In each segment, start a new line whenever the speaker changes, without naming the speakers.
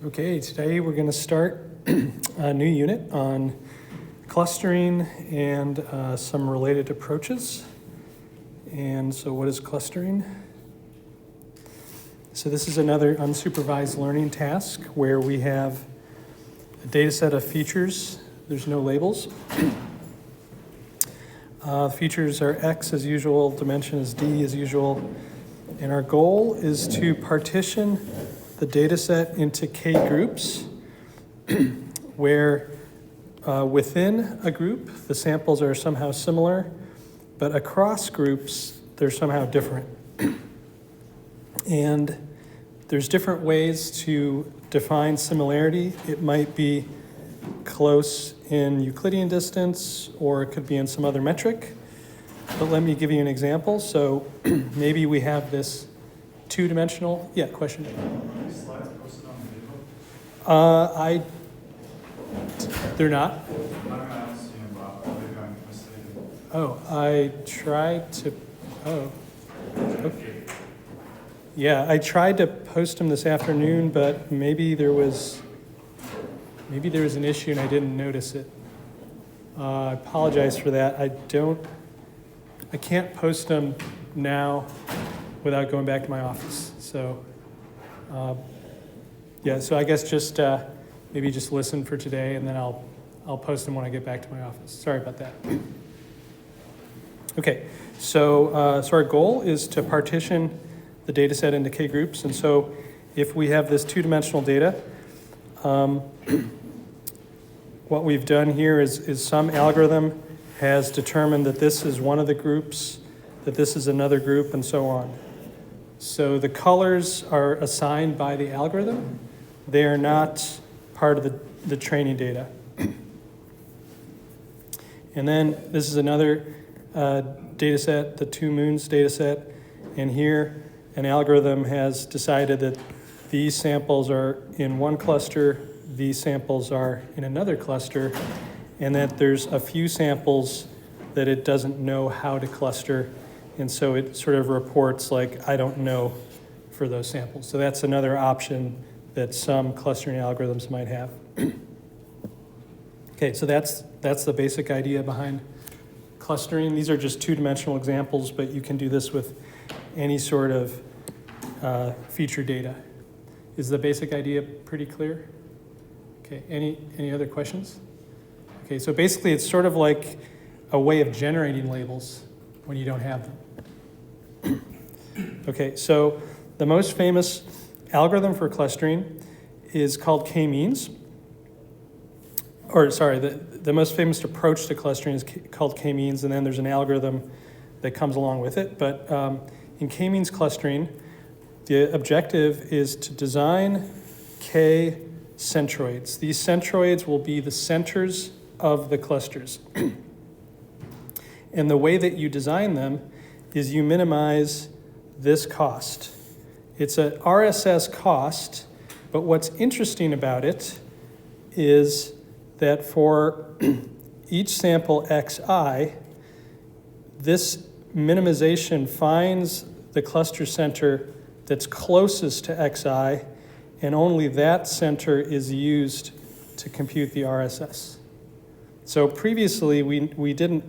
Okay, today we're going to start a new unit on clustering and some related approaches. And so what is clustering? So this is another unsupervised learning task where we have a data set of features. There's no labels. Features are X as usual, dimension is D as usual. And our goal is to partition the data set into K groups where within a group the samples are somehow similar, but across groups they're somehow different. And there's different ways to define similarity. It might be close in Euclidean distance, or it could be in some other metric. But let me give you an example. So maybe we have this two-dimensional, question.
Are these slides posted on the video?
They're not?
I don't see them, but maybe I'm mistaken.
Oh, I tried to, okay. Yeah, I tried to post them this afternoon, but maybe there was an issue and I didn't notice it. I apologize for that. I can't post them now without going back to my office. So, so I guess just maybe just listen for today, and then I'll post them when I get back to my office. Sorry about that. Okay, so our goal is to partition the data set into K groups. And so if we have this two-dimensional data, what we've done here is some algorithm has determined that this is one of the groups, that this is another group, and so on. So the colors are assigned by the algorithm. They are not part of the training data. And then this is another data set, the two moons data set. And here an algorithm has decided that these samples are in one cluster, these samples are in another cluster, and that there's a few samples that it doesn't know how to cluster. And so it sort of reports like, I don't know for those samples. So that's another option that some clustering algorithms might have. Okay, so that's the basic idea behind clustering. These are just two-dimensional examples, but you can do this with any sort of feature data. Is the basic idea pretty clear? Okay, any other questions? Okay, so basically it's sort of like a way of generating labels when you don't have them. Okay, so the most famous algorithm for clustering is called K-means. The most famous approach to clustering is called K-means, and then there's an algorithm that comes along with it. But in K-means clustering, the objective is to design K centroids. These centroids will be the centers of the clusters. And the way that you design them is you minimize this cost. It's an RSS cost, but what's interesting about it is that for each sample xi, this minimization finds the cluster center that's closest to xi, and only that center is used to compute the RSS. So previously, we didn't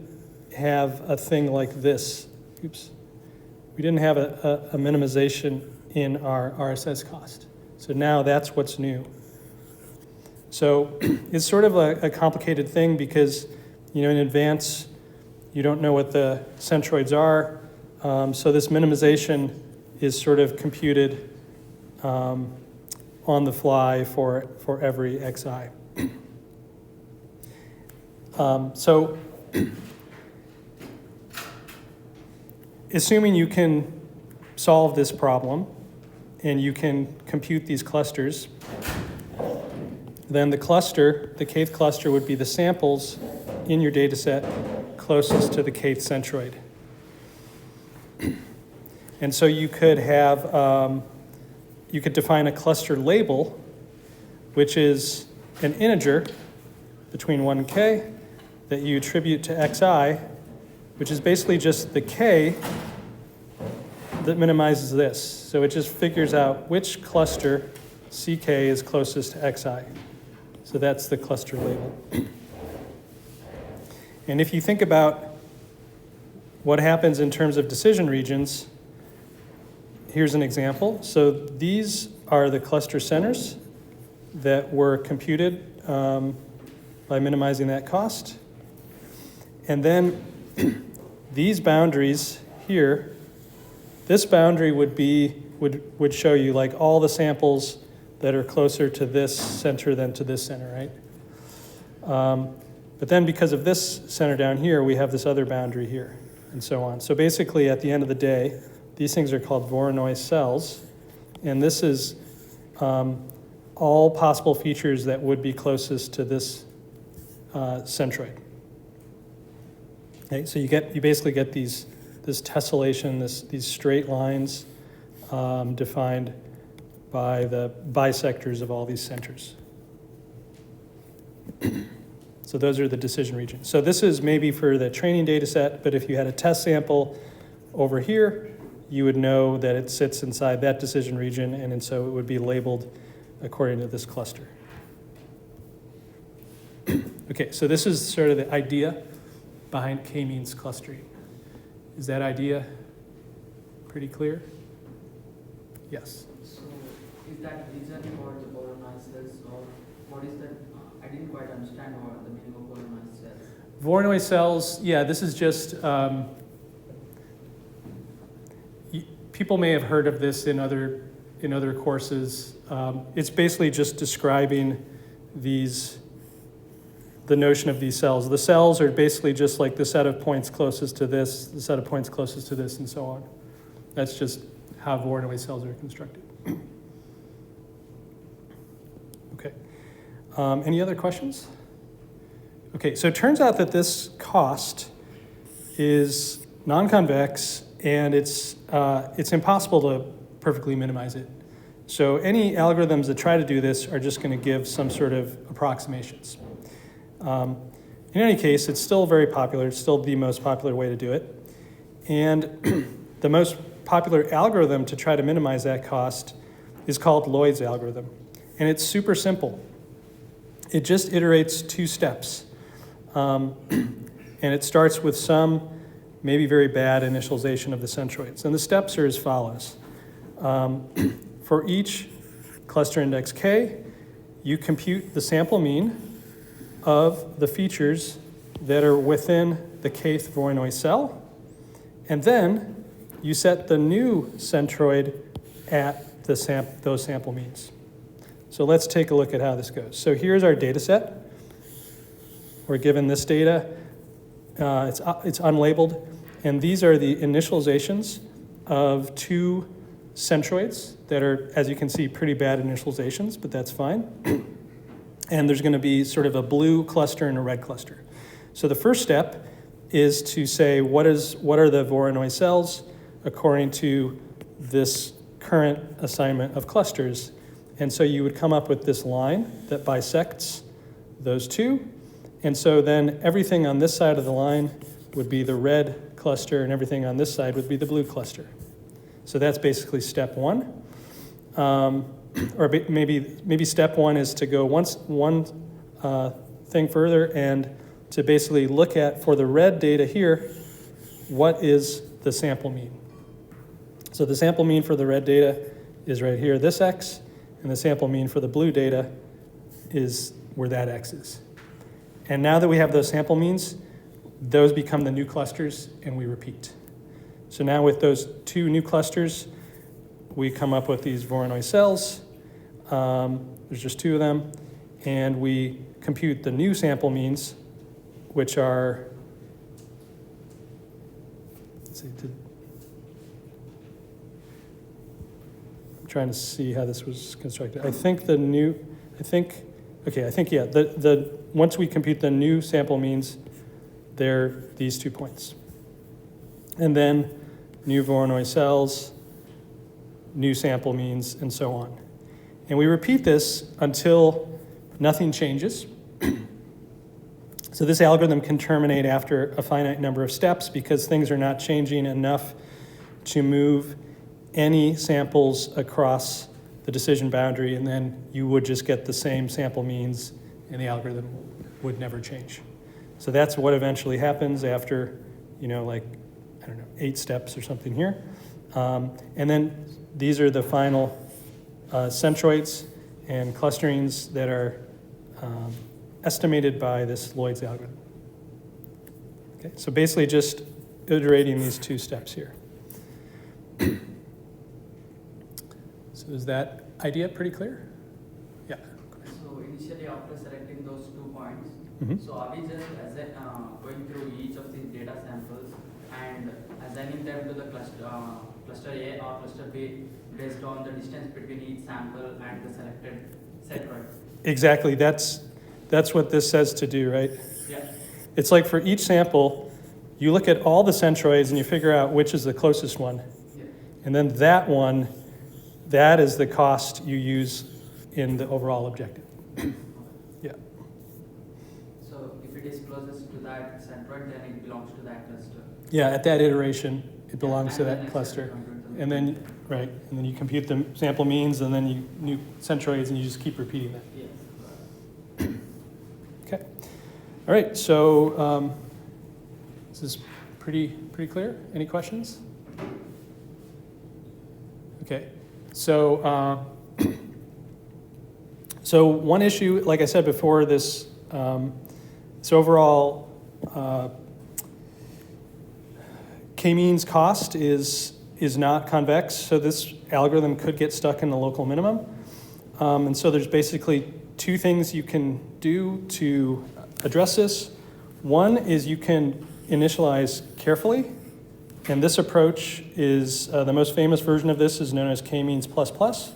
have a thing like this. Oops. We didn't have a minimization in our RSS cost. So now that's what's new. So it's sort of a complicated thing because, in advance, you don't know what the centroids are. So this minimization is sort of computed on the fly for every xi. So assuming you can solve this problem and you can compute these clusters, then the kth cluster would be the samples in your data set closest to the kth centroid. And so you could have, you could define a cluster label, which is an integer between 1 and k that you attribute to xi, which is basically just the k that minimizes this. So it just figures out which cluster CK is closest to XI. So that's the cluster label. And if you think about what happens in terms of decision regions, here's an example. So these are the cluster centers that were computed by minimizing that cost. And then these boundaries here, this boundary would show you like all the samples that are closer to this center than to this center, right? But then because of this center down here, we have this other boundary here, and so on. So basically, at the end of the day, these things are called Voronoi cells, and this is all possible features that would be closest to this centroid. Okay, so you basically get this tessellation, these straight lines defined by the bisectors of all these centers. So those are the decision regions. So this is maybe for the training data set, but if you had a test sample over here, you would know that it sits inside that decision region, and so it would be labeled according to this cluster. Okay, so this is sort of the idea behind k-means clustering. Is that idea pretty clear? Yes.
So is that reason for the Voronoi cells, or what is that? I didn't quite understand what the meaning of Voronoi cells.
Voronoi cells, yeah, this is just, people may have heard of this in other courses. It's basically just describing the notion of these cells. The cells are basically just like the set of points closest to this, the set of points closest to this, and so on. That's just how Voronoi cells are constructed. Okay. Any other questions? Okay, so it turns out that this cost is non-convex, and it's impossible to perfectly minimize it. So any algorithms that try to do this are just going to give some sort of approximations. In any case, it's still very popular. It's still the most popular way to do it. And the most popular algorithm to try to minimize that cost is called Lloyd's algorithm. And it's super simple. It just iterates 2 steps. And it starts with some maybe very bad initialization of the centroids. And the steps are as follows. For each cluster index k, you compute the sample mean of the features that are within the kth Voronoi cell, and then you set the new centroid at those sample means. So let's take a look at how this goes. So here's our data set. We're given this data. It's unlabeled, and these are the initializations of 2 centroids that are, as you can see, pretty bad initializations, but that's fine. And there's going to be sort of a blue cluster and a red cluster. So the first step is to say what are the Voronoi cells according to this current assignment of clusters. And so you would come up with this line that bisects those 2. And so then everything on this side of the line would be the red cluster, and everything on this side would be the blue cluster. So that's basically step 1. Or maybe step 1 is to go one thing further and to basically look at, for the red data here, what is the sample mean. So the sample mean for the red data is right here, this x, and the sample mean for the blue data is where that x is. And now that we have those sample means, those become the new clusters, and we repeat. So now with those 2 new clusters, we come up with these Voronoi cells. There's just 2 of them. And we compute the new sample means, which are, let's see, I'm trying to see how this was constructed. Once we compute the new sample means, they're these 2 points. And then new Voronoi cells, new sample means, and so on. And we repeat this until nothing changes. So this algorithm can terminate after a finite number of steps because things are not changing enough to move any samples across the decision boundary, and then you would just get the same sample means, and the algorithm would never change. So that's what eventually happens after, like, I don't know, 8 steps or something here. And then these are the final centroids and clusterings that are estimated by this Lloyd's algorithm. Okay, so basically just iterating these 2 steps here. So is that idea pretty clear? Yeah.
So initially after selecting those 2 points,
Mhm.
so are we just going through each of these data samples and assigning them to the cluster A or cluster B based on the distance between each sample and the selected centroid?
Exactly. That's what this says to do, right?
Yeah.
It's like for each sample, you look at all the centroids and you figure out which is the closest one.
Yeah.
And then that one, that is the cost you use in the overall objective. Yeah.
So if it is closest to that centroid, then it belongs to that cluster.
Yeah, at that iteration, it belongs to
And
that
then
cluster.
next
And then, right, and then you compute the sample means, and then you new centroids, and you just keep repeating that.
Yes.
Okay. All right, so this is pretty clear. Any questions? Okay. So so one issue, like I said before, this overall k-means cost is not convex, so this algorithm could get stuck in the local minimum. And so there's basically 2 things you can do to address this. One is you can initialize carefully, and this approach is, the most famous version of this is known as k-means plus.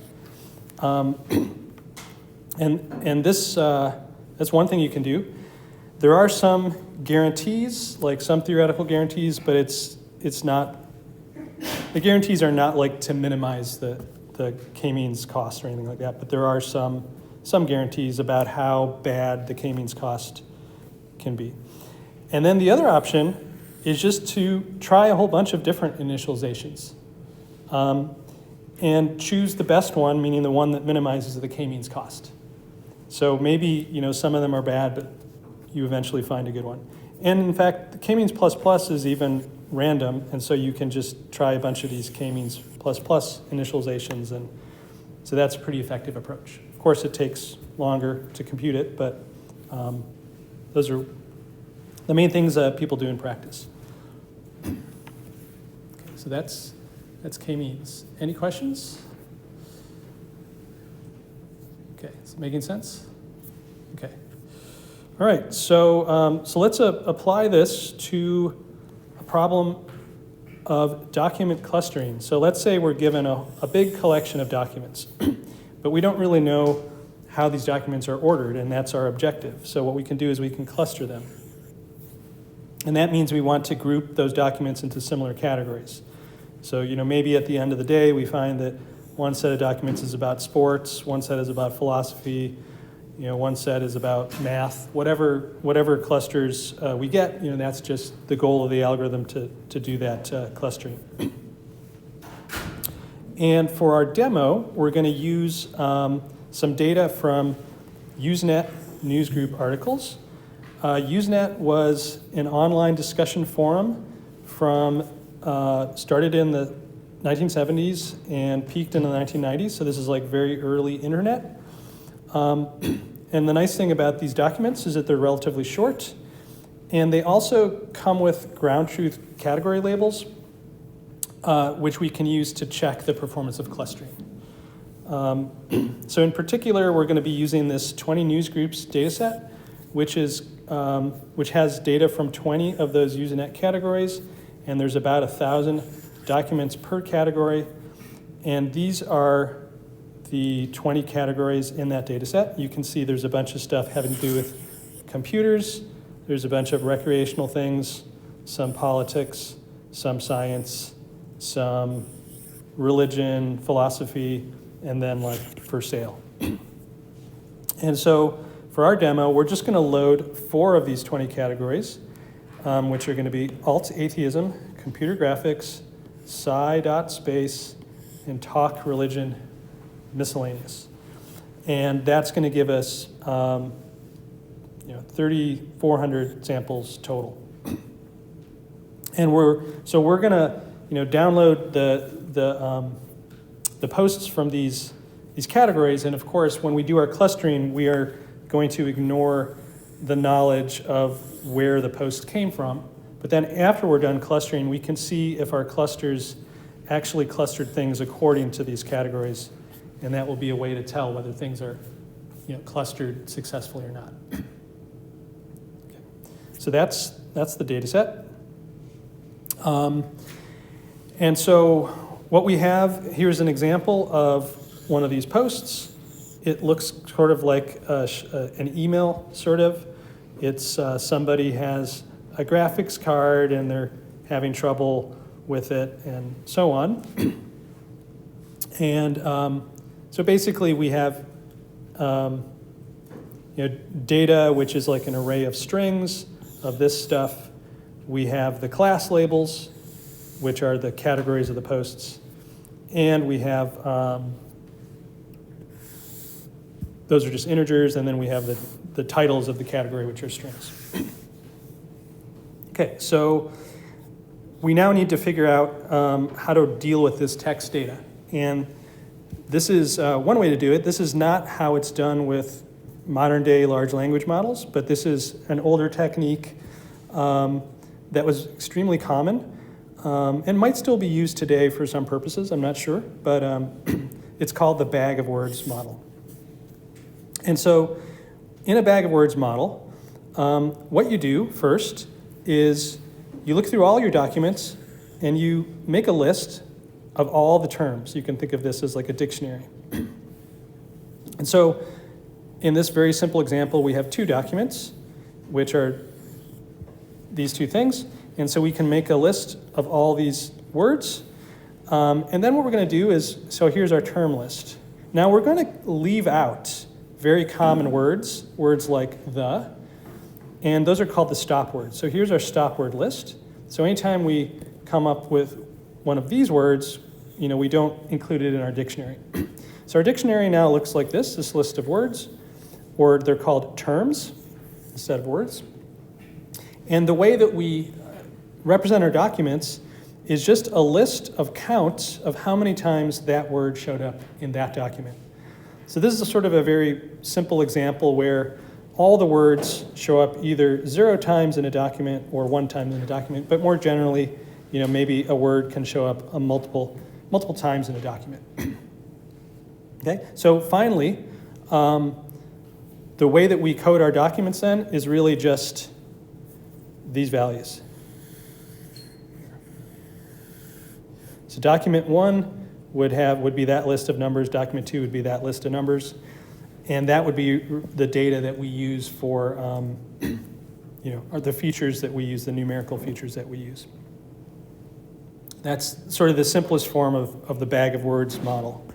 And this, that's one thing you can do. There are some guarantees, like some theoretical guarantees, but it's not, the guarantees are not like to minimize the k-means cost or anything like that, but there are some guarantees about how bad the k-means cost can be. And then the other option is just to try a whole bunch of different initializations and choose the best one, meaning the one that minimizes the k-means cost. So maybe, some of them are bad, but you eventually find a good one. And in fact, the k-means plus is even random, and so you can just try a bunch of these k-means plus initializations, and so that's a pretty effective approach. Of course, it takes longer to compute it, but those are the main things that people do in practice. Okay, so that's k-means. Any questions? Okay, is it making sense? Okay. All right, so let's apply this to a problem of document clustering. So let's say we're given a big collection of documents, but we don't really know how these documents are ordered, and that's our objective. So what we can do is we can cluster them. And that means we want to group those documents into similar categories. So, maybe at the end of the day, we find that one set of documents is about sports, one set is about philosophy, one set is about math. Whatever clusters we get, that's just the goal of the algorithm to do that clustering. And for our demo, we're going to use some data from Usenet newsgroup articles. Usenet was an online discussion forum started in the 1970s and peaked in the 1990s, so this is like very early internet. And the nice thing about these documents is that they're relatively short, and they also come with ground truth category labels, which we can use to check the performance of clustering. So in particular, we're going to be using this 20 newsgroups dataset, which has data from 20 of those Usenet categories, and there's about 1,000 documents per category, and these are the 20 categories in that data set. You can see there's a bunch of stuff having to do with computers, there's a bunch of recreational things, some politics, some science, some religion, philosophy, and then like for sale. And so for our demo, we're just gonna load 4 of these 20 categories, which are gonna be alt-atheism, computer graphics, sci.space, and talk religion miscellaneous. And that's going to give us 3,400 samples total. And we're going to download the posts from these categories. And of course, when we do our clustering, we are going to ignore the knowledge of where the post came from. But then after we're done clustering, we can see if our clusters actually clustered things according to these categories. And that will be a way to tell whether things are clustered successfully or not. Okay. So that's the data set. And so what we have, here's an example of one of these posts. It looks sort of like an email, sort of. It's somebody has a graphics card and they're having trouble with it and so on. And so basically we have data, which is like an array of strings of this stuff. We have the class labels, which are the categories of the posts. And we have, those are just integers, and then we have the titles of the category, which are strings. Okay, so we now need to figure out how to deal with this text data. And this is one way to do it. This is not how it's done with modern day large language models, but this is an older technique that was extremely common and might still be used today for some purposes, I'm not sure, but it's called the bag of words model. And so in a bag of words model, what you do first is you look through all your documents and you make a list of all the terms. You can think of this as like a dictionary. And so in this very simple example, we have two documents, which are these two things. And so we can make a list of all these words. And then what we're going to do is, so here's our term list. Now we're going to leave out very common words like the, and those are called the stop words. So here's our stop word list. So anytime we come up with one of these words, we don't include it in our dictionary. So our dictionary now looks like this list of words, or they're called terms instead of words. And the way that we represent our documents is just a list of counts of how many times that word showed up in that document. So this is a sort of a very simple example where all the words show up either 0 times in a document or 1 time in a document, but more generally, maybe a word can show up multiple times in a document. Okay, so finally, the way that we code our documents then is really just these values. So document 1 would be that list of numbers, document 2 would be that list of numbers, and that would be the data that we use for, or the features that we use, the numerical features that we use. That's sort of the simplest form of the bag of words model.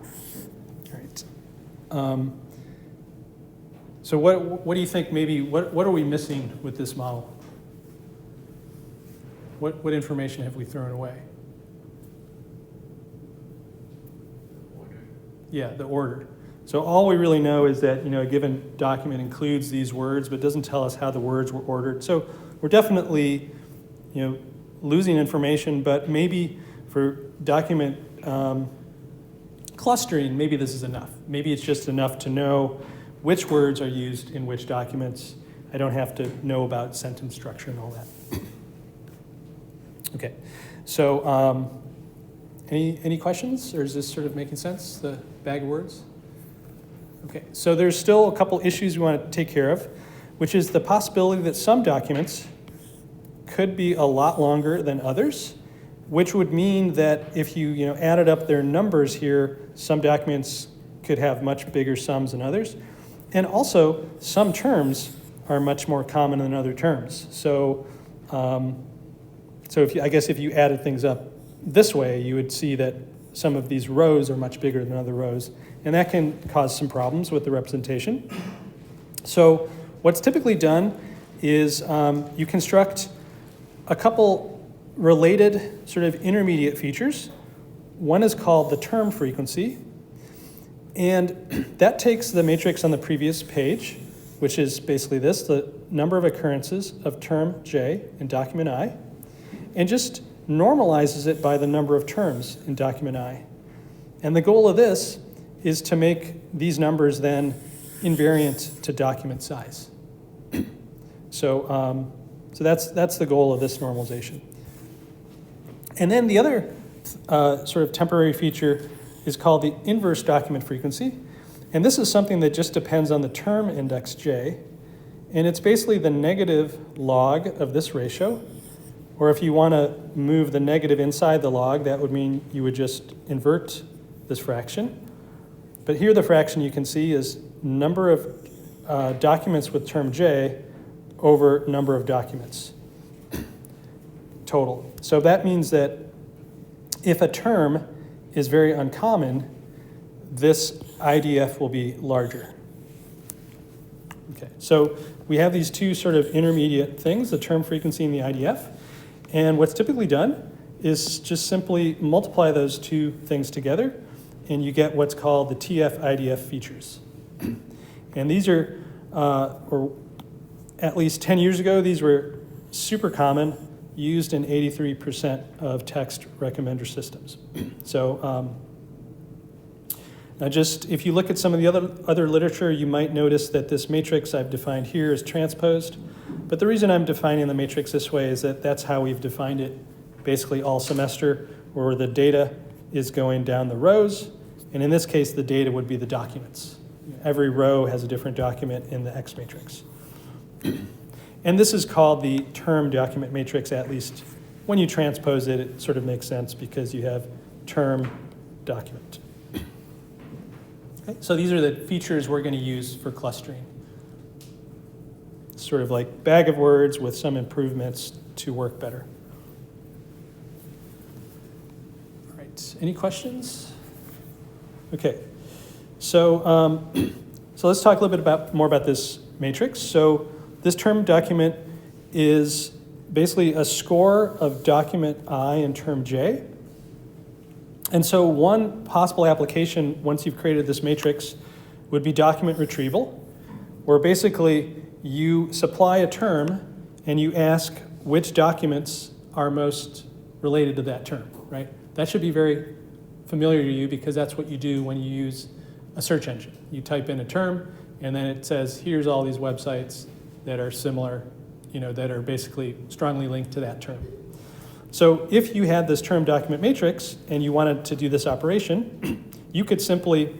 All right. So what do you think maybe, what are we missing with this model? What information have we thrown away?
Order.
Yeah, the order. So all we really know is that a given document includes these words, but doesn't tell us how the words were ordered. So we're definitely losing information, but maybe for document clustering, maybe this is enough. Maybe it's just enough to know which words are used in which documents. I don't have to know about sentence structure and all that. Okay, so any questions, or is this sort of making sense, the bag of words? Okay, so there's still a couple issues we want to take care of, which is the possibility that some documents could be a lot longer than others, which would mean that if you added up their numbers here, some documents could have much bigger sums than others. And also, some terms are much more common than other terms. So, if you added things up this way, you would see that some of these rows are much bigger than other rows, and that can cause some problems with the representation. So what's typically done is you construct a couple related sort of intermediate features. One is called the term frequency, And that takes the matrix on the previous page, which is basically this, the number of occurrences of term J in document I, and just normalizes it by the number of terms in document I. And the goal of this is to make these numbers then invariant to document size. So that's the goal of this normalization. And then the other sort of temporary feature is called the inverse document frequency. And this is something that just depends on the term index J. And it's basically the negative log of this ratio. Or if you want to move the negative inside the log, that would mean you would just invert this fraction. But here the fraction you can see is number of documents with term J over number of documents total. So that means that if a term is very uncommon, this IDF will be larger. Okay, so we have these two sort of intermediate things, the term frequency and the IDF. And what's typically done is just simply multiply those two things together, and you get what's called the TF-IDF features. And these are, or at least 10 years ago, these were super common, used in 83% of text recommender systems. So now just, if you look at some of the other literature, you might notice that this matrix I've defined here is transposed. But the reason I'm defining the matrix this way is that that's how we've defined it basically all semester, where the data is going down the rows. And in this case, the data would be the documents. Every row has a different document in the X matrix. And this is called the term document matrix, at least when you transpose it, it sort of makes sense because you have term document. Okay, so these are the features we're going to use for clustering. Sort of like bag of words with some improvements to work better. All right, any questions? Okay, so let's talk a little bit more about this matrix. So this term document is basically a score of document I in term J. And so one possible application, once you've created this matrix, would be document retrieval, where basically you supply a term and you ask which documents are most related to that term, right? That should be very familiar to you because that's what you do when you use a search engine. You type in a term and then it says, here's all these websites that are similar, that are basically strongly linked to that term. So if you had this term document matrix and you wanted to do this operation, you could simply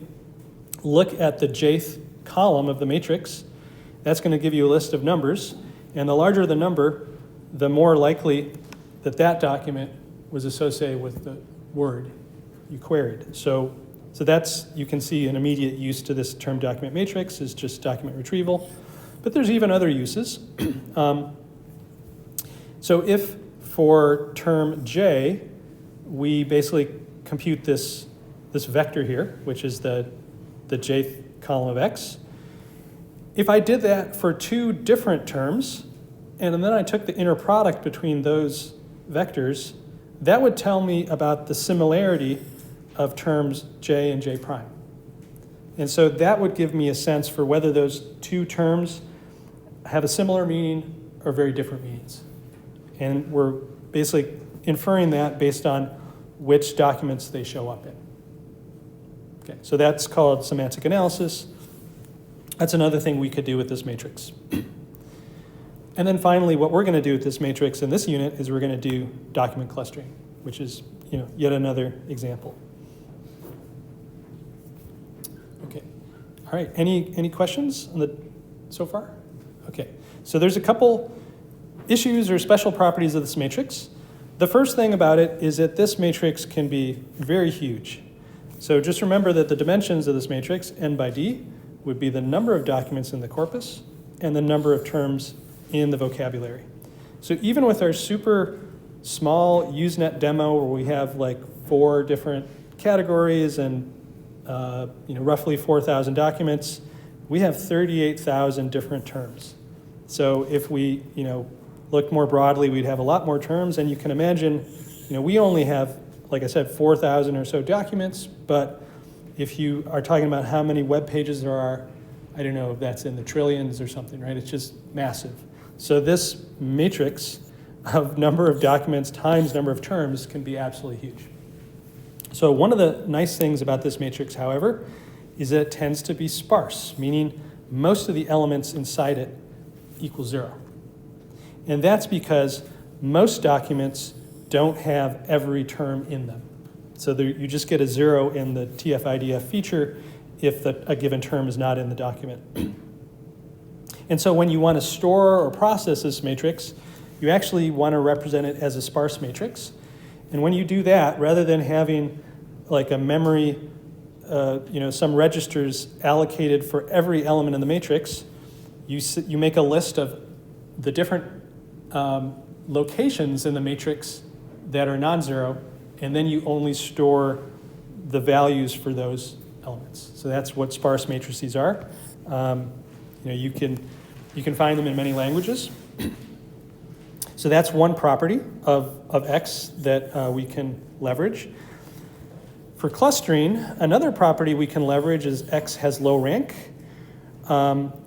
look at the jth column of the matrix. That's going to give you a list of numbers. And the larger the number, the more likely that that document was associated with the word you queried. So that's, you can see an immediate use to this term document matrix is just document retrieval. But there's even other uses. So if for term J, we basically compute this vector here, which is the jth column of X. If I did that for two different terms, and then I took the inner product between those vectors, that would tell me about the similarity of terms J and J prime. And so that would give me a sense for whether those two terms have a similar meaning or very different meanings. And we're basically inferring that based on which documents they show up in. Okay, so that's called semantic analysis. That's another thing we could do with this matrix. And then finally, what we're going to do with this matrix in this unit is we're going to do document clustering, which is yet another example. Okay, all right. Any questions on so far? Okay, so there's a couple issues or special properties of this matrix. The first thing about it is that this matrix can be very huge. So just remember that the dimensions of this matrix, n by d, would be the number of documents in the corpus and the number of terms in the vocabulary. So even with our super small Usenet demo where we have like 4 different categories and roughly 4,000 documents, we have 38,000 different terms. So if we looked more broadly, we'd have a lot more terms, and you can imagine we only have, like I said, 4,000 or so documents, but if you are talking about how many web pages there are, I don't know if that's in the trillions or something, right? It's just massive. So this matrix of number of documents times number of terms can be absolutely huge. So one of the nice things about this matrix, however, is that it tends to be sparse, meaning most of the elements inside it equal 0. And that's because most documents don't have every term in them. So you just get a 0 in the TF-IDF feature if a given term is not in the document. And so when you want to store or process this matrix, you actually want to represent it as a sparse matrix. And when you do that, rather than having like a memory, some registers allocated for every element in the matrix, you make a list of the different locations in the matrix that are non-zero, and then you only store the values for those elements. So that's what sparse matrices are. You can find them in many languages. So that's one property of X that we can leverage. For clustering, another property we can leverage is X has low rank,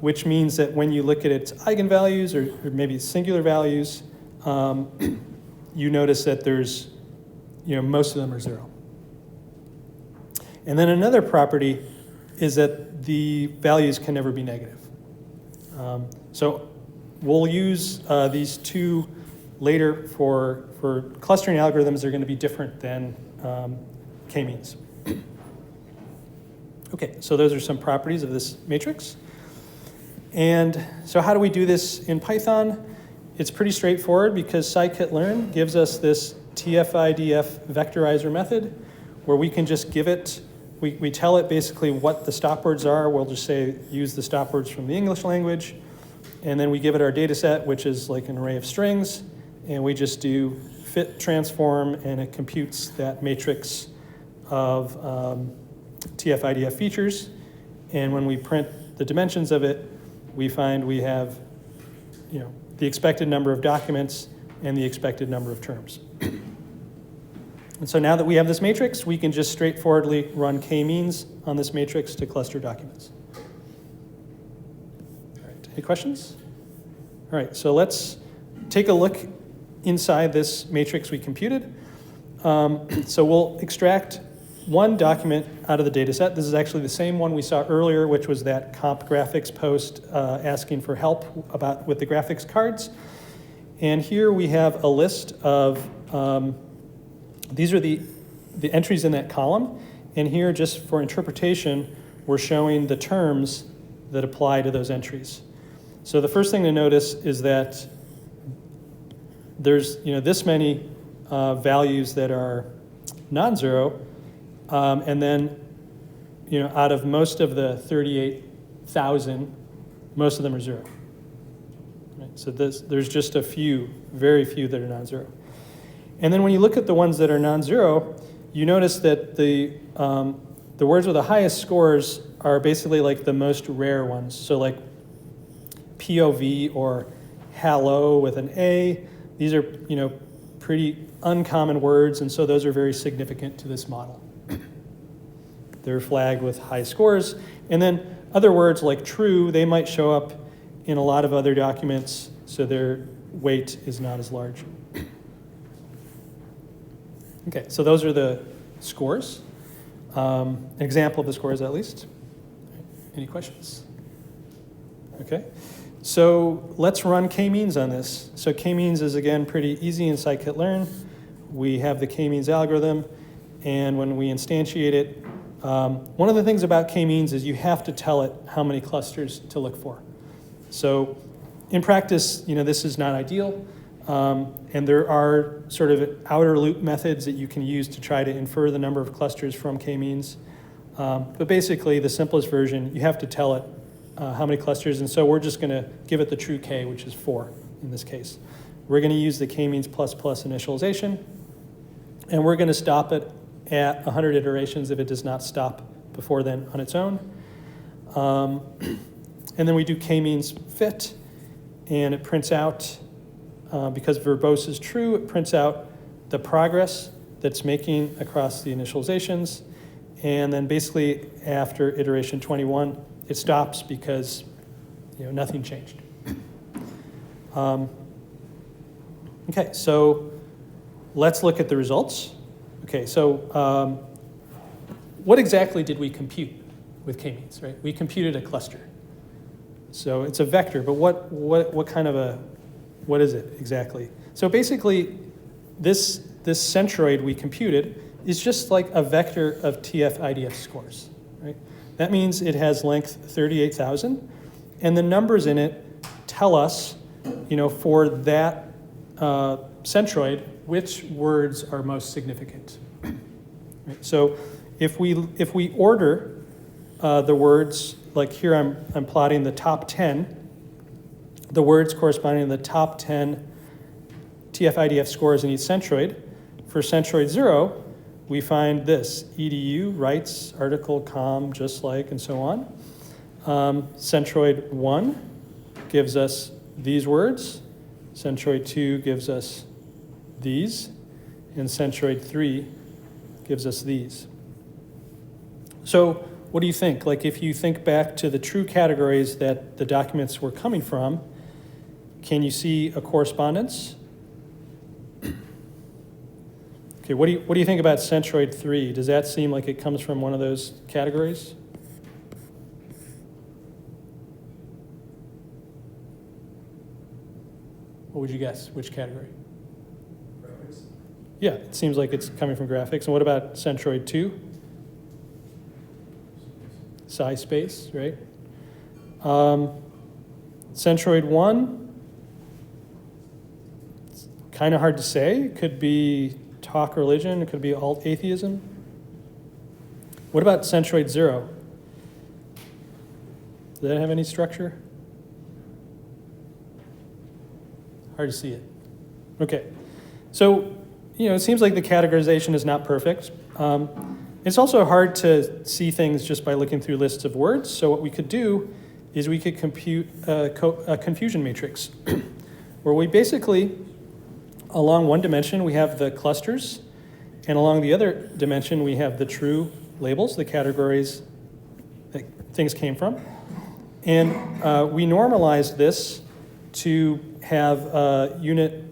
which means that when you look at its eigenvalues or maybe singular values, you notice that there's, most of them are 0. And then another property is that the values can never be negative. So we'll use these two later for clustering algorithms. They're going to be different than k-means. Okay, so those are some properties of this matrix. And so how do we do this in Python? It's pretty straightforward because scikit-learn gives us this TF-IDF vectorizer method where we can just give it, we tell it basically what the stop words are. We'll just say use the stop words from the English language. And then we give it our data set, which is like an array of strings. And we just do fit transform, and it computes that matrix of TF-IDF features. And when we print the dimensions of it, we find we have the expected number of documents and the expected number of terms. And so now that we have this matrix, we can just straightforwardly run k-means on this matrix to cluster documents. All right, any questions? All right, so let's take a look inside this matrix we computed. So we'll extract one document out of the data set. This is actually the same one we saw earlier, which was that comp graphics post asking for help with the graphics cards. And here we have a list of, these are the entries in that column. And here, just for interpretation, we're showing the terms that apply to those entries. So the first thing to notice is that there's this many values that are non-zero, and then out of most of the 38,000, most of them are 0. Right? So there's just a few, very few that are non-zero. And then when you look at the ones that are non-zero, you notice that the words with the highest scores are basically like the most rare ones. So like POV or hello with an A, these are pretty uncommon words, and so those are very significant to this model. They're flagged with high scores. And then other words like true, they might show up in a lot of other documents, so their weight is not as large. Okay, so those are the scores. An example of the scores, at least. Any questions? Okay, so let's run k-means on this. So k-means is, again, pretty easy in scikit-learn. We have the k-means algorithm, and when we instantiate it, one of the things about k-means is you have to tell it how many clusters to look for. So in practice, this is not ideal. And there are sort of outer loop methods that you can use to try to infer the number of clusters from k-means. But basically, the simplest version, you have to tell it how many clusters. And so we're just going to give it the true k, which is 4 in this case. We're going to use the k-means plus initialization. And we're going to stop it at 100 iterations if it does not stop before then on its own. And then we do k-means fit, and it prints out, because verbose is true, it prints out the progress that's making across the initializations. And then basically after iteration 21, it stops because nothing changed. Okay, so let's look at the results. Okay, so what exactly did we compute with k-means, right? We computed a cluster. So it's a vector, but what kind of what is it exactly? So basically, this centroid we computed is just like a vector of TF-IDF scores, right? That means it has length 38,000, and the numbers in it tell us, for that centroid, which words are most significant. Right? So if we order the words, like here I'm plotting the top 10, the words corresponding to the top 10 TF-IDF scores in each centroid. For centroid 0, we find this: edu, rights, article, com, just like, and so on. Centroid 1 gives us these words. Centroid 2 gives us these. And centroid 3 gives us these. So what do you think? Like, if you think back to the true categories that the documents were coming from, can you see a correspondence? Okay, what do you think about centroid 3? Does that seem like it comes from one of those categories? What would you guess? Which category?
Graphics.
Yeah, it seems like it's coming from graphics. And what about centroid 2? Size space, right? Centroid 1, it's kind of hard to say. It could be talk religion, it could be alt atheism. What about centroid 0? Does that have any structure? Hard to see it. Okay, so it seems like the categorization is not perfect. It's also hard to see things just by looking through lists of words. So what we could do is we could compute a confusion matrix, where we basically, along one dimension, we have the clusters, and along the other dimension, we have the true labels, the categories that things came from. And we normalized this to have unit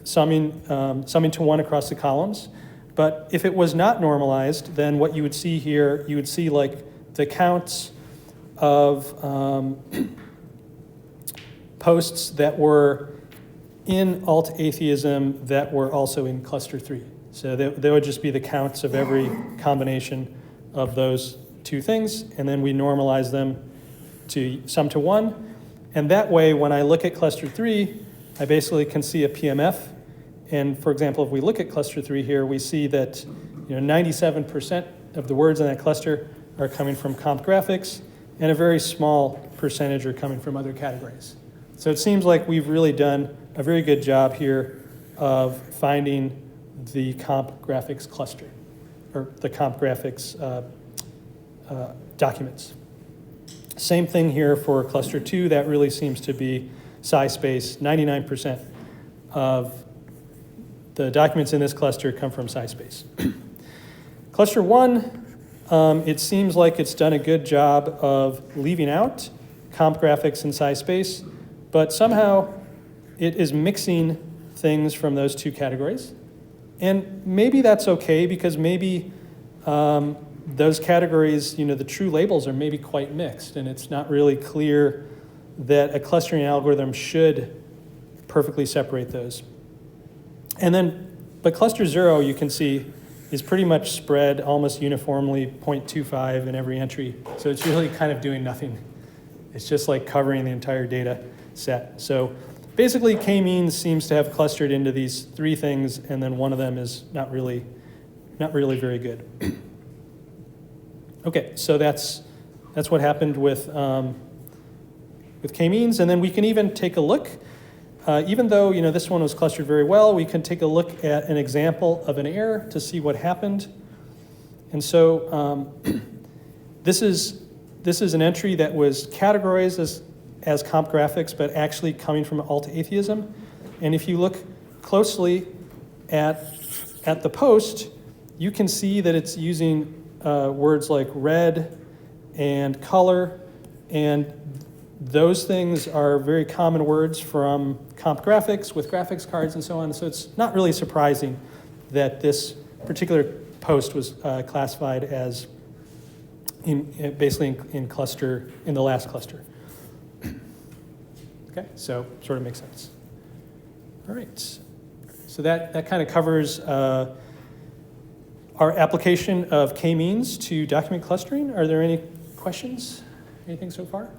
summing to 1 across the columns. But if it was not normalized, then what you would see here, you would see like the counts of posts that were in alt atheism that were also in cluster 3. So there would just be the counts of every combination of those two things, and then we normalize them to sum to 1. And that way, when I look at cluster 3, I basically can see a PMF. And for example, if we look at cluster 3 here, we see that 97% of the words in that cluster are coming from comp graphics, and a very small percentage are coming from other categories. So it seems like we've really done a very good job here of finding the comp graphics cluster, or the comp graphics documents. Same thing here for cluster 2. That really seems to be size space. 99% of the documents in this cluster come from size space. Cluster 1, it seems like it's done a good job of leaving out comp graphics and size space, but somehow it is mixing things from those two categories. And maybe that's okay, because maybe those categories, the true labels are maybe quite mixed, and it's not really clear that a clustering algorithm should perfectly separate those. But cluster 0, you can see, is pretty much spread almost uniformly 0.25 in every entry. So it's really kind of doing nothing. It's just like covering the entire data set. So basically, k-means seems to have clustered into these 3 things, and then one of them is not really very good. Okay, so that's what happened with k-means, and then we can even take a look. Even though this one was clustered very well, we can take a look at an example of an error to see what happened. And so this is an entry that was categorized as comp graphics, but actually coming from alt atheism. And if you look closely at the post, you can see that it's using words like red and color, and those things are very common words from comp graphics with graphics cards and so on. So it's not really surprising that this particular post was classified as basically in cluster, in the last cluster. Okay, so sort of makes sense. All right, so that kind of covers our application of k-means to document clustering. Are there any questions? Anything so far?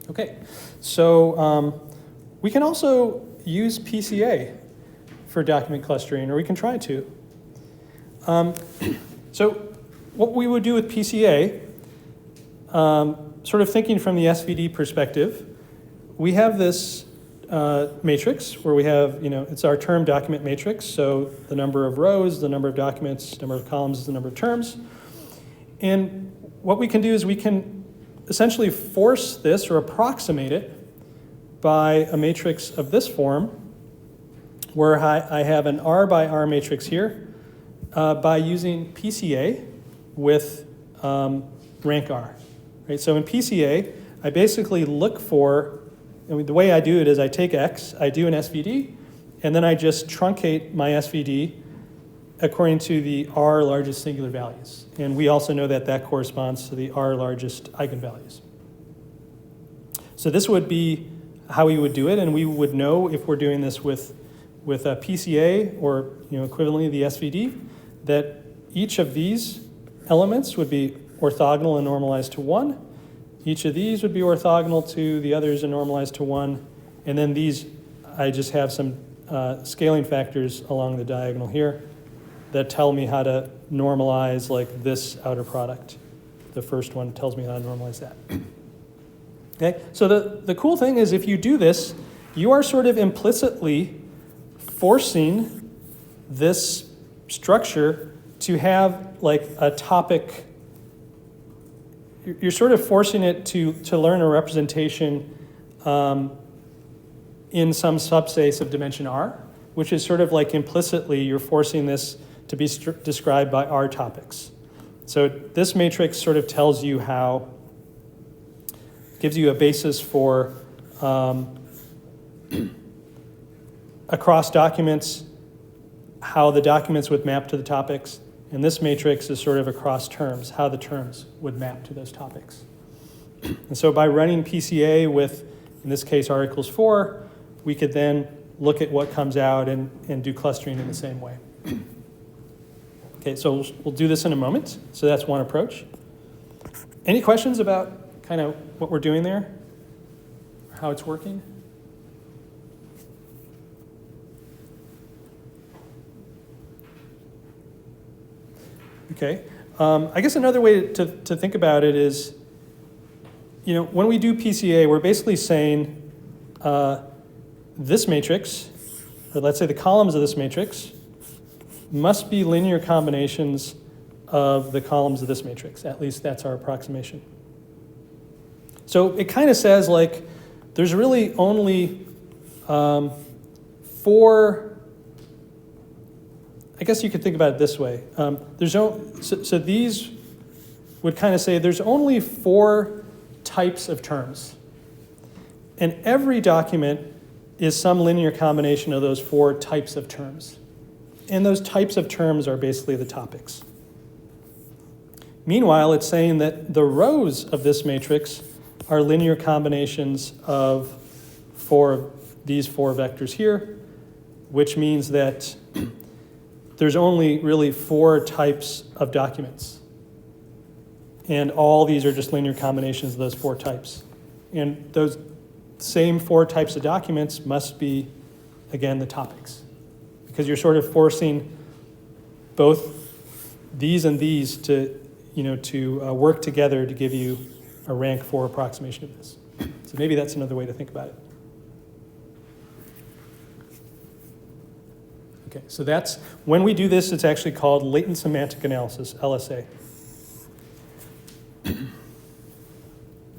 Okay, so we can also use PCA for document clustering, or we can try to. So what we would do with PCA, sort of thinking from the SVD perspective, we have this matrix where we have, it's our term document matrix, so the number of rows, the number of documents, number of columns is the number of terms. And what we can do is we can essentially force this or approximate it by a matrix of this form, where I have an R by R matrix here by using PCA with rank R. Right? So in PCA, I basically look for, the way I do it is I take X, I do an SVD, and then I just truncate my SVD according to the R largest singular values. And we also know that that corresponds to the R largest eigenvalues. So this would be how we would do it, and we would know if we're doing this with a PCA or equivalently the SVD, that each of these elements would be orthogonal and normalized to 1. Each of these would be orthogonal to the others and normalized to 1. And then these, I just have some scaling factors along the diagonal here that tell me how to normalize like this outer product. The first one tells me how to normalize that. Okay, so the cool thing is if you do this, you are sort of implicitly forcing this structure to have like a topic. You're sort of forcing it to learn a representation in some subspace of dimension R, which is sort of like implicitly you're forcing this to be described by R topics. So this matrix sort of tells you how, gives you a basis for across documents, how the documents would map to the topics. And this matrix is sort of across terms, how the terms would map to those topics. And so by running PCA with, in this case, R equals 4, we could then look at what comes out and do clustering in the same way. Okay, so we'll do this in a moment. So that's one approach. Any questions about kind of what we're doing there? Or how it's working? Okay, I guess another way to think about it is, when we do PCA, we're basically saying this matrix, or let's say the columns of this matrix, must be linear combinations of the columns of this matrix. At least that's our approximation. So it kind of says like there's really only 4. I guess you could think about it this way. So these would kind of say there's only 4 types of terms. And every document is some linear combination of those 4 types of terms. And those types of terms are basically the topics. Meanwhile, it's saying that the rows of this matrix are linear combinations of these 4 vectors here, which means that there's only really 4 types of documents. And all these are just linear combinations of those 4 types. And those same 4 types of documents must be, again, the topics. Because you're sort of forcing both these and these to work together to give you a rank 4 approximation of this. So maybe that's another way to think about it. Okay, so that's, when we do this, it's actually called latent semantic analysis, LSA.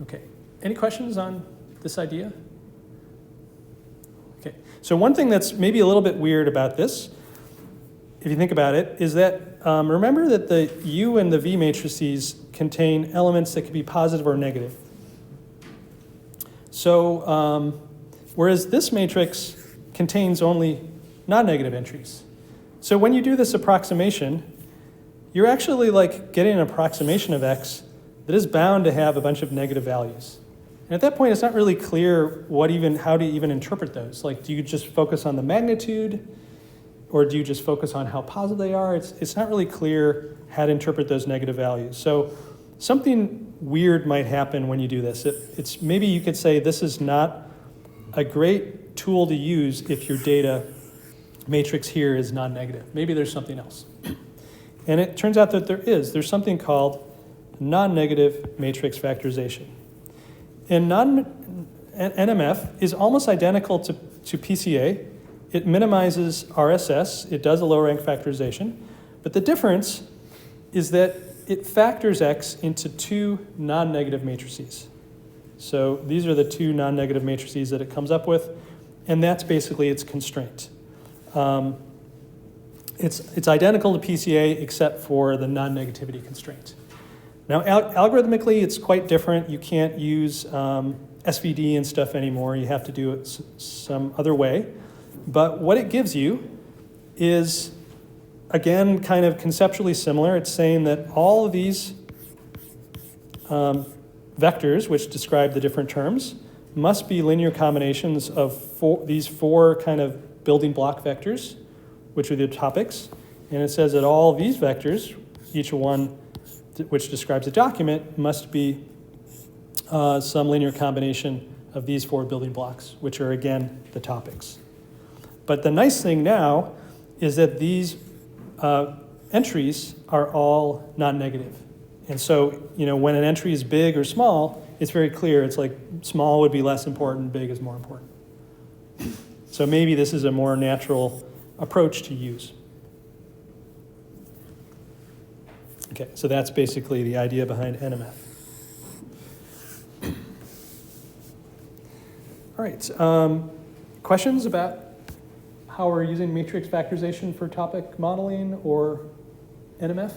Okay, any questions on this idea? Okay, so one thing that's maybe a little bit weird about this if you think about it, is that remember that the U and the V matrices contain elements that can be positive or negative. So whereas this matrix contains only non-negative entries. So when you do this approximation, you're actually like getting an approximation of X that is bound to have a bunch of negative values. And at that point, it's not really clear how to even interpret those. Like, do you just focus on the magnitude, or do you just focus on how positive they are? It's not really clear how to interpret those negative values. So something weird might happen when you do this. It's maybe you could say this is not a great tool to use if your data matrix here is non-negative. Maybe there's something else. And it turns out that there's something called non-negative matrix factorization. And NMF is almost identical to PCA. It minimizes RSS, it does a low rank factorization, but the difference is that it factors X into two non-negative matrices. So these are the two non-negative matrices that it comes up with, and that's basically its constraint. It's identical to PCA except for the non-negativity constraint. Now, algorithmically, it's quite different. You can't use SVD and stuff anymore. You have to do it some other way. But what it gives you is, again, kind of conceptually similar. It's saying that all of these vectors, which describe the different terms, must be linear combinations of these four kind of building block vectors, which are the topics. And it says that all these vectors, each one which describes a document, must be some linear combination of these four building blocks, which are, again, the topics. But the nice thing now is that these entries are all non-negative. And so, when an entry is big or small, it's very clear. It's like small would be less important, big is more important. So maybe this is a more natural approach to use. Okay, so that's basically the idea behind NMF. All right, questions about how we're using matrix factorization for topic modeling or NMF?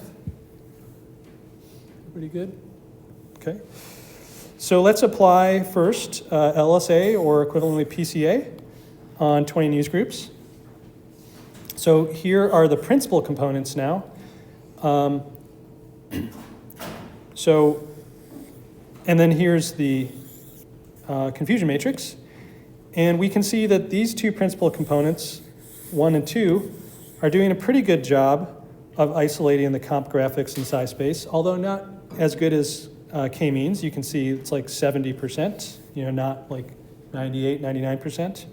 Pretty good? Okay. So let's apply first LSA, or equivalently PCA, on 20 news groups. So here are the principal components now. And then here's the confusion matrix. And we can see that these two principal components, 1 and 2, are doing a pretty good job of isolating the comp graphics in size space, although not as good as k-means. You can see it's like 70%, not like 98, 99%.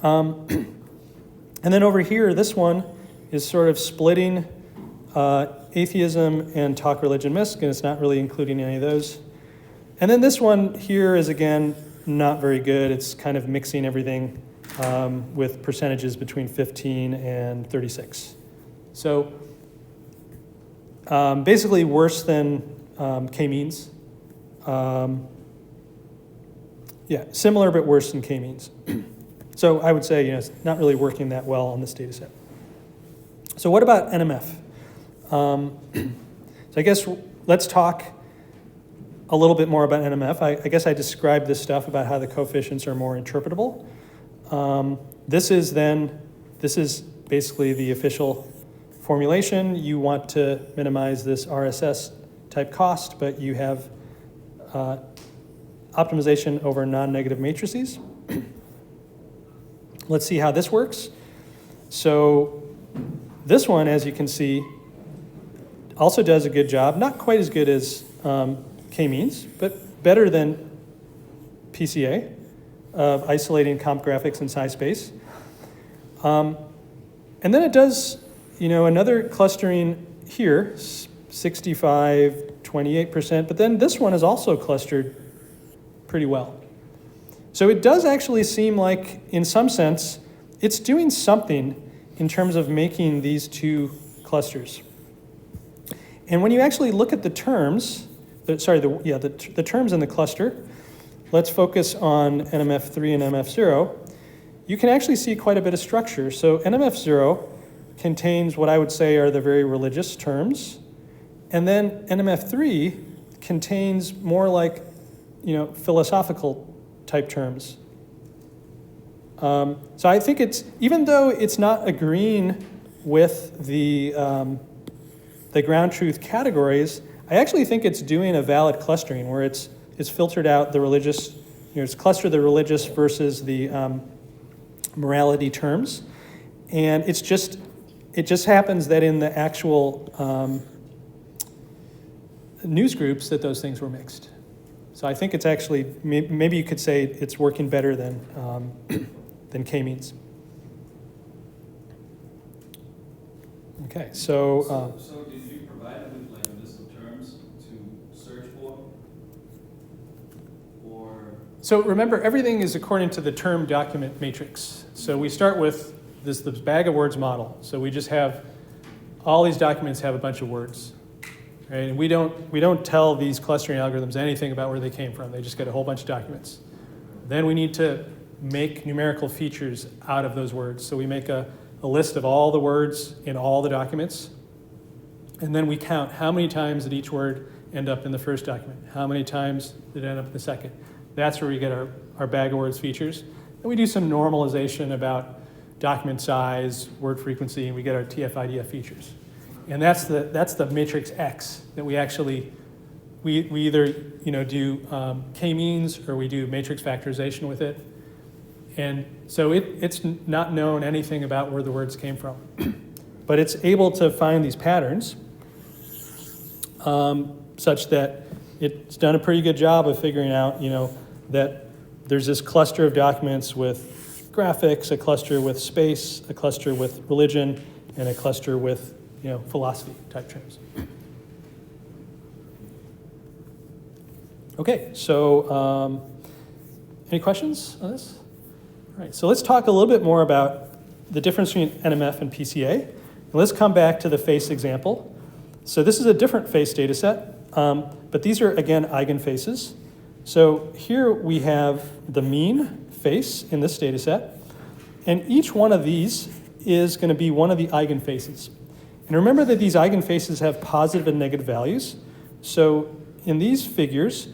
And then over here, this one is sort of splitting atheism and talk religion misc, and it's not really including any of those. And then this one here is, again, not very good. It's kind of mixing everything with percentages between 15 and 36. So basically worse than k-means. Similar but worse than k-means. So I would say, it's not really working that well on this data set. So what about NMF? So I guess let's talk a little bit more about NMF. I guess I described this stuff about how the coefficients are more interpretable. This is basically the official formulation. You want to minimize this RSS type cost, but you have optimization over non-negative matrices. Let's see how this works. So this one, as you can see, also does a good job. Not quite as good as k-means, but better than PCA of isolating comp graphics in size space. And then it does, another clustering here, 65, 28%, but then this one is also clustered pretty well. So it does actually seem like, in some sense, it's doing something in terms of making these two clusters. And when you actually look at the terms, the terms in the cluster, let's focus on NMF3 and NMF0, you can actually see quite a bit of structure. So NMF0 contains what I would say are the very religious terms. And then NMF3 contains more like, philosophical type terms. So I think even though it's not agreeing with the ground truth categories, I actually think it's doing a valid clustering where it's filtered out the religious, it's clustered the religious versus the morality terms. And it just happens that in the actual news groups that those things were mixed. So I think it's actually, maybe you could say it's working better than k-means. Okay, so
did you provide them with like a list of terms to search for? Or
so remember, everything is according to the term document matrix. So we start with this bag of words model. So we just have, all these documents have a bunch of words. Right? And we don't tell these clustering algorithms anything about where they came from. They just get a whole bunch of documents. Then we need to make numerical features out of those words. So we make a list of all the words in all the documents. And then we count how many times did each word end up in the first document? How many times did it end up in the second? That's where we get our bag of words features. And we do some normalization about document size, word frequency, and we get our TF-IDF features. And that's the matrix X that we actually, we either do k-means or we do matrix factorization with it. And so it's not known anything about where the words came from. But it's able to find these patterns such that it's done a pretty good job of figuring out, that there's this cluster of documents with graphics, a cluster with space, a cluster with religion, and a cluster with philosophy type terms. Okay, so any questions on this? All right, so let's talk a little bit more about the difference between NMF and PCA. And let's come back to the face example. So this is a different face data set, but these are, again, eigenfaces. So here we have the mean face in this data set, and each one of these is going to be one of the eigenfaces. And remember that these eigenfaces have positive and negative values. So in these figures,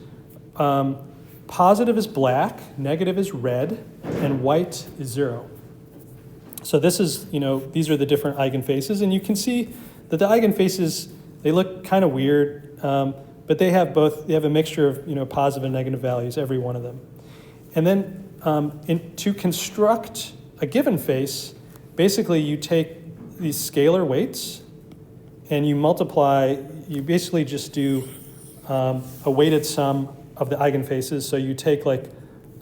positive is black, negative is red, and white is 0. So this is, these are the different eigenfaces. And you can see that the eigenfaces, they look kind of weird, but they have a mixture of, positive and negative values, every one of them. And then to construct a given face, basically you take these scalar weights and you multiply, you basically just do a weighted sum of the eigenfaces. So you take like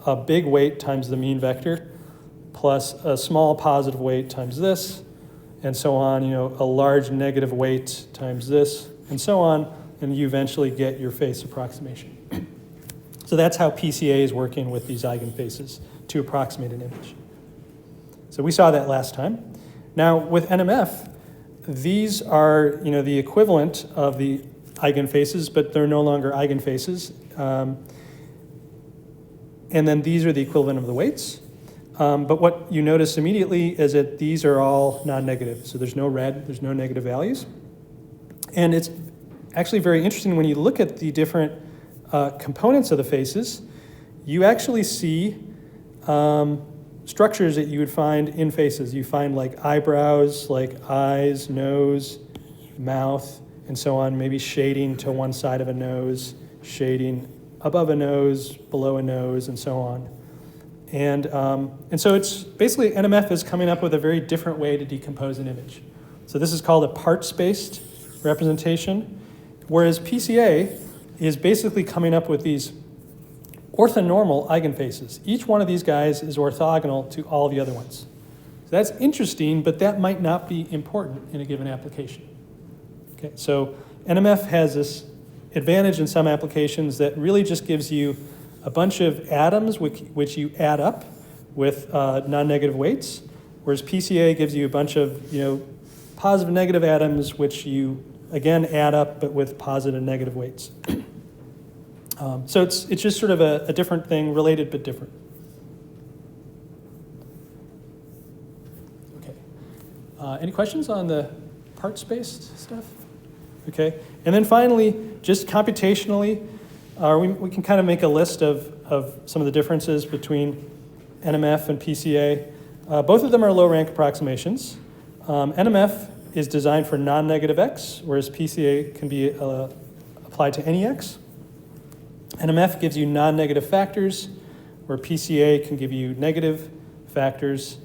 a big weight times the mean vector plus a small positive weight times this, and so on, a large negative weight times this, and so on, and you eventually get your face approximation. So that's how PCA is working with these eigenfaces to approximate an image. So we saw that last time. Now with NMF, these are the equivalent of the eigenfaces, but they're no longer eigenfaces. And then these are the equivalent of the weights. But what you notice immediately is that these are all non-negative. So there's no red, there's no negative values. And it's actually very interesting when you look at the different components of the faces, you actually see structures that you would find in faces. You find like eyebrows, like eyes, nose, mouth, and so on, maybe shading to one side of a nose, shading above a nose, below a nose, and so on. And so it's basically, NMF is coming up with a very different way to decompose an image. So this is called a parts-based representation, whereas PCA is basically coming up with these orthonormal eigenfaces. Each one of these guys is orthogonal to all the other ones. So that's interesting, but that might not be important in a given application. Okay, so NMF has this advantage in some applications that really just gives you a bunch of atoms which you add up with non-negative weights, whereas PCA gives you a bunch of positive and negative atoms which you again add up but with positive and negative weights. So it's just sort of a different thing, related but different. Okay. Any questions on the parts-based stuff? Okay, and then finally, just computationally, we can kind of make a list of some of the differences between NMF and PCA. Both of them are low-rank approximations. NMF is designed for non-negative x, whereas PCA can be applied to any x. NMF gives you non-negative factors, where PCA can give you negative factors.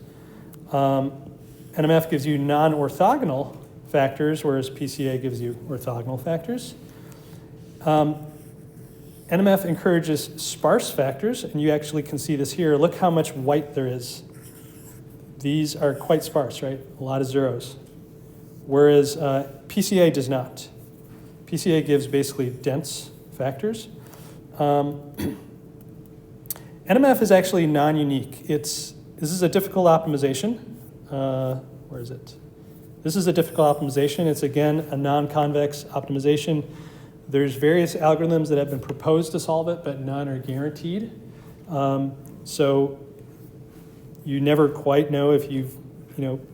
NMF gives you non-orthogonal factors, whereas PCA gives you orthogonal factors. NMF encourages sparse factors, and you actually can see this here. Look how much white there is. These are quite sparse, right? A lot of zeros. Whereas PCA does not. PCA gives basically dense factors. NMF is actually non-unique. This is a difficult optimization. Where is it? This is a difficult optimization. It's, again, a non-convex optimization. There's various algorithms that have been proposed to solve it, but none are guaranteed. So you never quite know if you've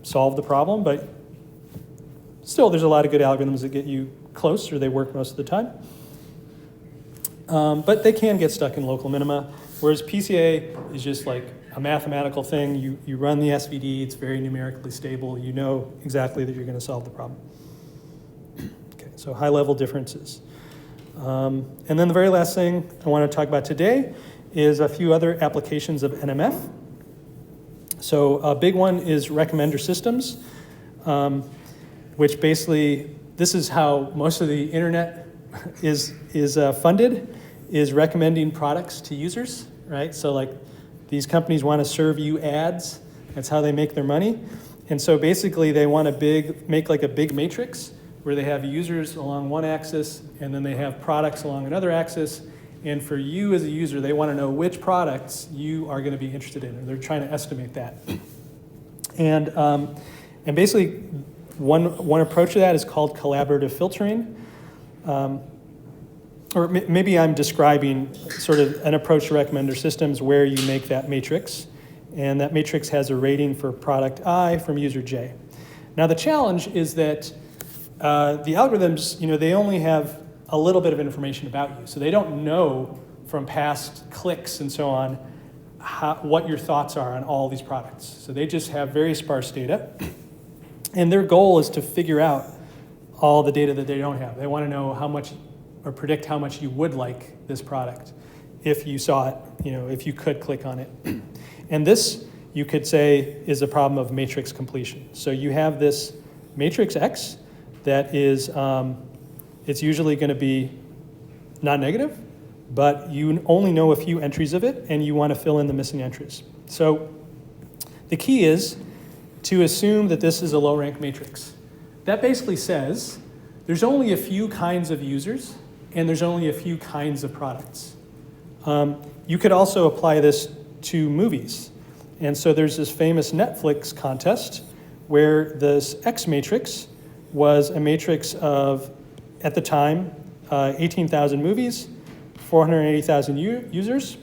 solved the problem, but still there's a lot of good algorithms that get you close, or they work most of the time. But they can get stuck in local minima, whereas PCA is just like a mathematical thing. You run the SVD, it's very numerically stable. You know exactly that you're going to solve the problem. Okay, so high-level differences. And then the very last thing I want to talk about today is a few other applications of NMF. So a big one is recommender systems, which basically, this is how most of the internet is funded, is recommending products to users, right? So like these companies want to serve you ads. That's how they make their money. And so basically they want to make like a big matrix where they have users along one axis and then they have products along another axis. And for you as a user, they want to know which products you are going to be interested in, or they're trying to estimate that. And basically, one approach to that is called collaborative filtering. Or maybe I'm describing sort of an approach to recommender systems where you make that matrix, and that matrix has a rating for product I from user J. Now the challenge is that the algorithms, they only have a little bit of information about you. So they don't know from past clicks and so on what your thoughts are on all these products. So they just have very sparse data. And their goal is to figure out all the data that they don't have. They want to know how much, or predict how much you would like this product if you saw it, if you could click on it. And this, you could say, is a problem of matrix completion. So you have this matrix X that is, it's usually going to be non-negative, but you only know a few entries of it, and you want to fill in the missing entries. So the key is to assume that this is a low-rank matrix. That basically says there's only a few kinds of users, and there's only a few kinds of products. You could also apply this to movies. And so there's this famous Netflix contest where this X matrix was a matrix of, at the time, 18,000 movies, 480,000 users,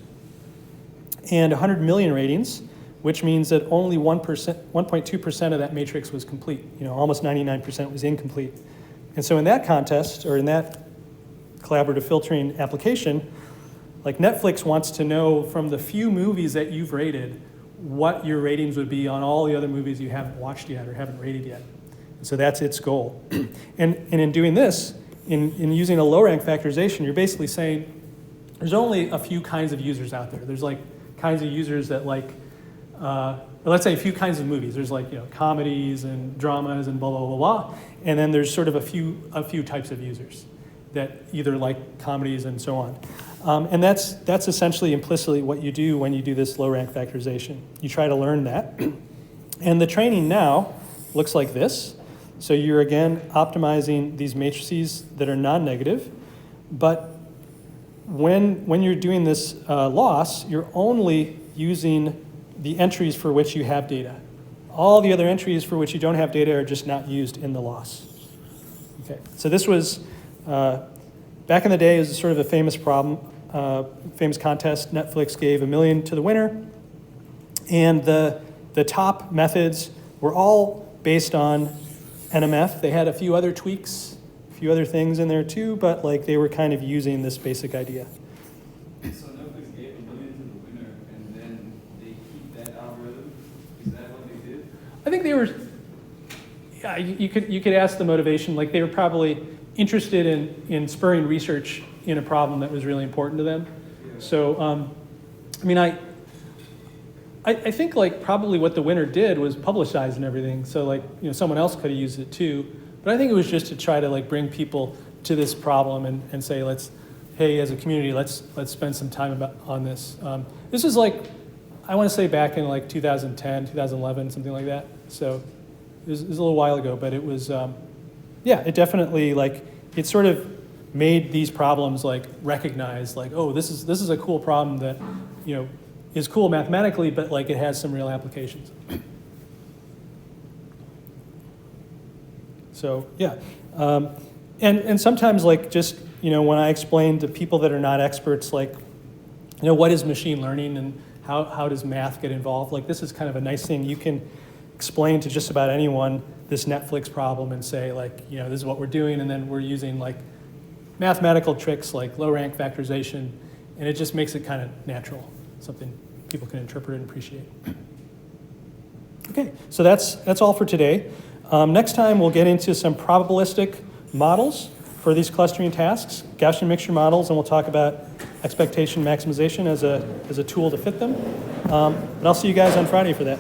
and 100 million ratings, which means that only 1.2% of that matrix was complete. Almost 99% was incomplete. And so in that contest, or in that collaborative filtering application, like Netflix wants to know from the few movies that you've rated what your ratings would be on all the other movies you haven't watched yet or haven't rated yet. So that's its goal. And in doing this, in using a low-rank factorization, you're basically saying there's only a few kinds of users out there. There's like kinds of users that like, let's say a few kinds of movies. There's like comedies and dramas and blah, blah, blah, blah. And then there's sort of a few types of users that either like comedies and so on. And that's essentially implicitly what you do when you do this low-rank factorization. You try to learn that. And the training now looks like this. So you're, again, optimizing these matrices that are non-negative. But when you're doing this loss, you're only using the entries for which you have data. All the other entries for which you don't have data are just not used in the loss. Okay, so this was, back in the day, it was sort of a famous problem, famous contest. Netflix gave $1 million to the winner. And the top methods were all based on NMF. They had a few other tweaks, a few other things in there too, but like they were kind of using this basic idea.
So Netflix gave $1 million to the winner, and then they keep that algorithm? Is that what they did?
I think they were, yeah, you could ask the motivation, like they were probably interested in spurring research in a problem that was really important to them.
Yeah.
So, I mean, I think like probably what the winner did was publicize and everything. So like, someone else could have used it too. But I think it was just to try to like bring people to this problem and say, hey, as a community, let's spend some time on this. This is like, I want to say back in like 2010, 2011, something like that. So it was a little while ago, but it was, yeah, it definitely like, it sort of made these problems like recognized, like, oh, this is a cool problem that, is cool mathematically, but like it has some real applications. So yeah, and sometimes like just when I explain to people that are not experts, like what is machine learning and how does math get involved? Like this is kind of a nice thing you can explain to just about anyone this Netflix problem and say like this is what we're doing, and then we're using like mathematical tricks like low rank factorization, and it just makes it kind of natural, something people can interpret and appreciate. Okay, so that's all for today. Next time we'll get into some probabilistic models for these clustering tasks, Gaussian mixture models, and we'll talk about expectation maximization as a tool to fit them. But I'll see you guys on Friday for that.